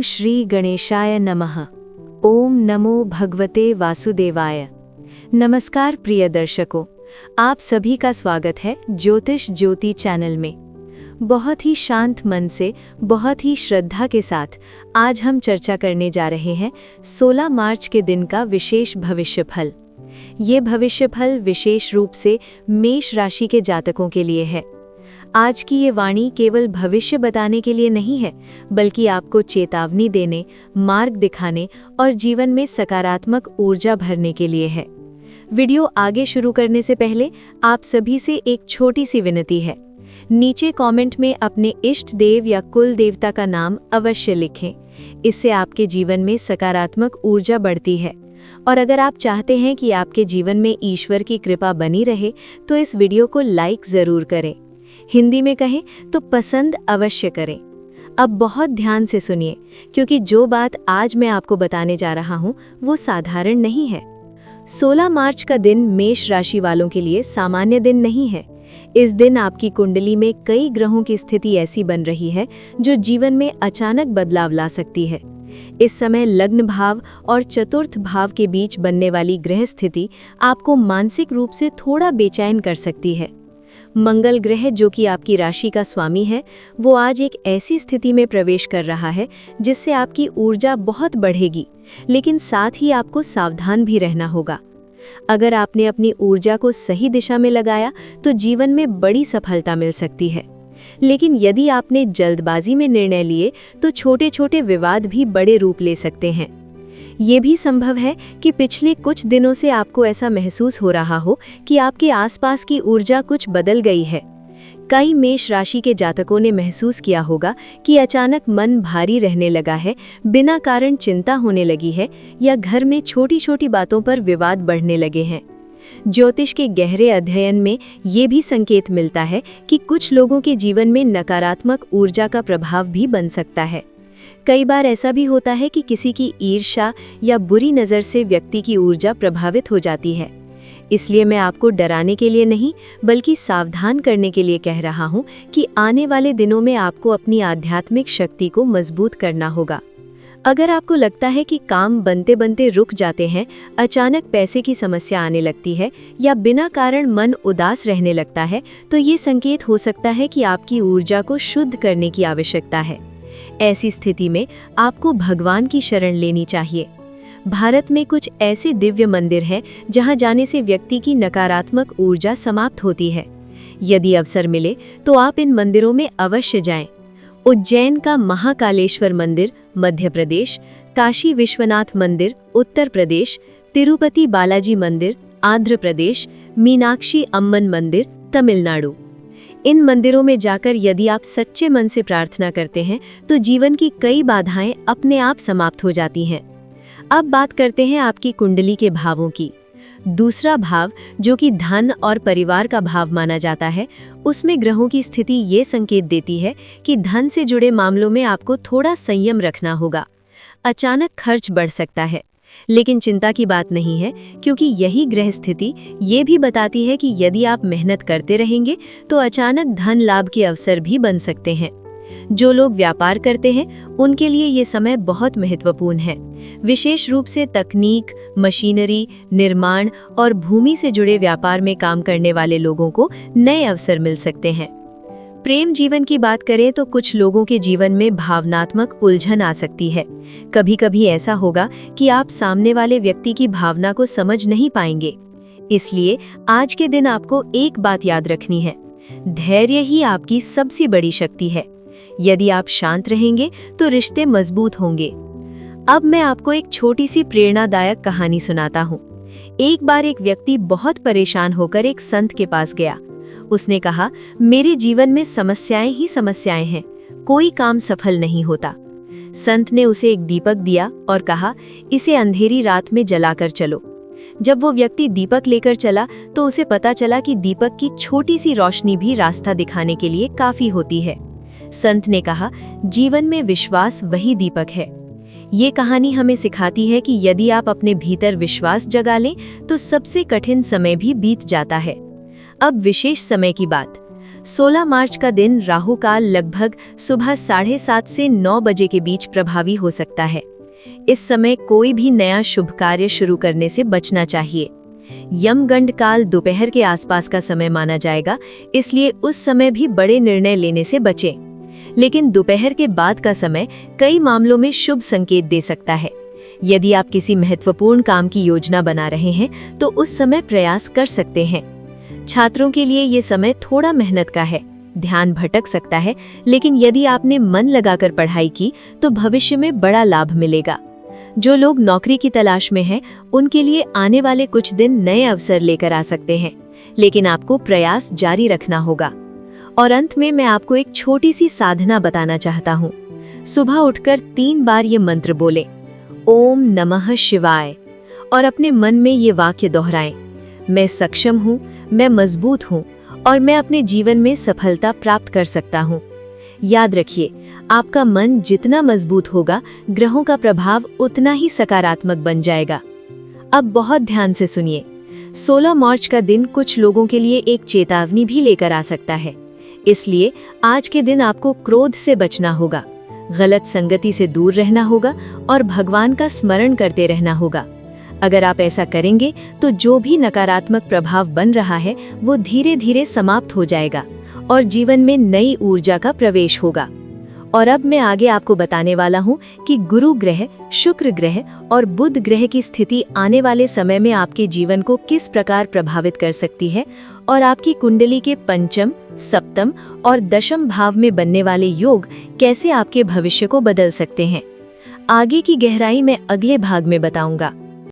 श्री गणेशाय नमः। ओम नमो भगवते वासुदेवाय। नमस्कार प्रिय दर्शकों, आप सभी का स्वागत है ज्योतिष ज्योति चैनल में। बहुत ही शांत मन से, बहुत ही श्रद्धा के साथ आज हम चर्चा करने जा रहे हैं 16 मार्च के दिन का विशेष भविष्य फल। ये भविष्य फल विशेष रूप से मेष राशि के जातकों के लिए है। आज की ये वाणी केवल भविष्य बताने के लिए नहीं है, बल्कि आपको चेतावनी देने, मार्ग दिखाने और जीवन में सकारात्मक ऊर्जा भरने के लिए है। वीडियो आगे शुरू करने से पहले आप सभी से एक छोटी सी विनती है। नीचे कमेंट में अपने इष्ट देव या कुल देवता का नाम अवश्य लिखें। इससे आपके जीवन में सकारात्मक ऊर्जा बढ़ती है। और अगर आप चाहते हैं कि आपके जीवन में ईश्वर की कृपा बनी रहे, तो इस वीडियो को लाइक ज़रूर करें। हिंदी में कहें तो पसंद अवश्य करें। अब बहुत ध्यान से सुनिए, क्योंकि जो बात आज मैं आपको बताने जा रहा हूँ वो साधारण नहीं है। 16 मार्च का दिन मेष राशि वालों के लिए सामान्य दिन नहीं है। इस दिन आपकी कुंडली में कई ग्रहों की स्थिति ऐसी बन रही है जो जीवन में अचानक बदलाव ला सकती है। इस समय लग्न भाव और चतुर्थ भाव के बीच बनने वाली ग्रह स्थिति आपको मानसिक रूप से थोड़ा बेचैन कर सकती है। मंगल ग्रह, जो कि आपकी राशि का स्वामी है, वो आज एक ऐसी स्थिति में प्रवेश कर रहा है जिससे आपकी ऊर्जा बहुत बढ़ेगी, लेकिन साथ ही आपको सावधान भी रहना होगा। अगर आपने अपनी ऊर्जा को सही दिशा में लगाया तो जीवन में बड़ी सफलता मिल सकती है, लेकिन यदि आपने जल्दबाजी में निर्णय लिए तो छोटे छोटे विवाद भी बड़े रूप ले सकते हैं। ये भी संभव है कि पिछले कुछ दिनों से आपको ऐसा महसूस हो रहा हो कि आपके आसपास की ऊर्जा कुछ बदल गई है। कई मेष राशि के जातकों ने महसूस किया होगा कि अचानक मन भारी रहने लगा है, बिना कारण चिंता होने लगी है, या घर में छोटी छोटी बातों पर विवाद बढ़ने लगे हैं। ज्योतिष के गहरे अध्ययन में ये भी संकेत मिलता है कि कुछ लोगों के जीवन में नकारात्मक ऊर्जा का प्रभाव भी बन सकता है। कई बार ऐसा भी होता है कि किसी की ईर्ष्या या बुरी नज़र से व्यक्ति की ऊर्जा प्रभावित हो जाती है। इसलिए मैं आपको डराने के लिए नहीं, बल्कि सावधान करने के लिए कह रहा हूँ कि आने वाले दिनों में आपको अपनी आध्यात्मिक शक्ति को मजबूत करना होगा। अगर आपको लगता है कि काम बनते बनते रुक जाते हैं, अचानक पैसे की समस्या आने लगती है, या बिना कारण मन उदास रहने लगता है, तो ये संकेत हो सकता है कि आपकी ऊर्जा को शुद्ध करने की आवश्यकता है। ऐसी स्थिति में आपको भगवान की शरण लेनी चाहिए। भारत में कुछ ऐसे दिव्य मंदिर हैं जहां जाने से व्यक्ति की नकारात्मक ऊर्जा समाप्त होती है। यदि अवसर मिले तो आप इन मंदिरों में अवश्य जाएं। उज्जैन का महाकालेश्वर मंदिर मध्य प्रदेश, काशी विश्वनाथ मंदिर उत्तर प्रदेश, तिरुपति बालाजी मंदिर आंध्र प्रदेश, मीनाक्षी अम्मन मंदिर तमिलनाडु। इन मंदिरों में जाकर यदि आप सच्चे मन से प्रार्थना करते हैं तो जीवन की कई बाधाएं अपने आप समाप्त हो जाती हैं। अब बात करते हैं आपकी कुंडली के भावों की। दूसरा भाव, जो कि धन और परिवार का भाव माना जाता है, उसमें ग्रहों की स्थिति ये संकेत देती है कि धन से जुड़े मामलों में आपको थोड़ा संयम रखना होगा। अचानक खर्च बढ़ सकता है, लेकिन चिंता की बात नहीं है, क्योंकि यही ग्रह स्थिति ये भी बताती है कि यदि आप मेहनत करते रहेंगे तो अचानक धन लाभ के अवसर भी बन सकते हैं। जो लोग व्यापार करते हैं उनके लिए ये समय बहुत महत्वपूर्ण है। विशेष रूप से तकनीक, मशीनरी, निर्माण और भूमि से जुड़े व्यापार में काम करने वाले लोगों को नए अवसर मिल सकते हैं। प्रेम जीवन की बात करें तो कुछ लोगों के जीवन में भावनात्मक उलझन आ सकती है। कभी कभी ऐसा होगा कि आप सामने वाले व्यक्ति की भावना को समझ नहीं पाएंगे। इसलिए आज के दिन आपको एक बात याद रखनी है, धैर्य ही आपकी सबसे बड़ी शक्ति है। यदि आप शांत रहेंगे तो रिश्ते मजबूत होंगे। अब मैं आपको एक छोटी सी प्रेरणादायक कहानी सुनाता हूँ। एक बार एक व्यक्ति बहुत परेशान होकर एक संत के पास गया। उसने कहा, मेरे जीवन में समस्याएं ही समस्याएं हैं, कोई काम सफल नहीं होता। संत ने उसे एक दीपक दिया और कहा, इसे अंधेरी रात में जलाकर चलो। जब वो व्यक्ति दीपक लेकर चला तो उसे पता चला कि दीपक की छोटी सी रोशनी भी रास्ता दिखाने के लिए काफी होती है। संत ने कहा, जीवन में विश्वास वही दीपक है। ये कहानी हमें सिखाती है कि यदि आप अपने भीतर विश्वास जगा लें तो सबसे कठिन समय भी बीत जाता है। अब विशेष समय की बात। 16 मार्च का दिन राहु काल लगभग सुबह 7:30 से 9 बजे के बीच प्रभावी हो सकता है। इस समय कोई भी नया शुभ कार्य शुरू करने से बचना चाहिए। यमगंड काल दोपहर के आसपास का समय माना जाएगा, इसलिए उस समय भी बड़े निर्णय लेने से बचें। लेकिन दोपहर के बाद का समय कई मामलों में शुभ संकेत दे सकता है। यदि आप किसी महत्वपूर्ण काम की योजना बना रहे हैं तो उस समय प्रयास कर सकते हैं। छात्रों के लिए ये समय थोड़ा मेहनत का है, ध्यान भटक सकता है, लेकिन यदि आपने मन लगाकर पढ़ाई की तो भविष्य में बड़ा लाभ मिलेगा। जो लोग नौकरी की तलाश में हैं, उनके लिए आने वाले कुछ दिन नए अवसर लेकर आ सकते हैं, लेकिन आपको प्रयास जारी रखना होगा। और अंत में मैं आपको एक छोटी सी साधना बताना चाहता हूँ। सुबह उठकर 3 बार ये मंत्र बोलें, ओम नमः शिवाय, और अपने मन में ये वाक्य दोहराएं, मैं सक्षम हूँ, मैं मजबूत हूँ और मैं अपने जीवन में सफलता प्राप्त कर सकता हूँ। याद रखिए, आपका मन जितना मजबूत होगा, ग्रहों का प्रभाव उतना ही सकारात्मक बन जाएगा। अब बहुत ध्यान से सुनिए। 16 मार्च का दिन कुछ लोगों के लिए एक चेतावनी भी लेकर आ सकता है, इसलिए आज के दिन आपको क्रोध से बचना होगा, गलत संगति से दूर रहना होगा और भगवान का स्मरण करते रहना होगा। अगर आप ऐसा करेंगे तो जो भी नकारात्मक प्रभाव बन रहा है वो धीरे धीरे समाप्त हो जाएगा और जीवन में नई ऊर्जा का प्रवेश होगा। और अब मैं आगे आपको बताने वाला हूँ कि गुरु ग्रह, शुक्र ग्रह और बुध ग्रह की स्थिति आने वाले समय में आपके जीवन को किस प्रकार प्रभावित कर सकती है और आपकी कुंडली के पंचम, सप्तम और दशम भाव में बनने वाले योग कैसे आपके भविष्य को बदल सकते हैं। आगे की गहराई मैं अगले भाग में बताऊंगा।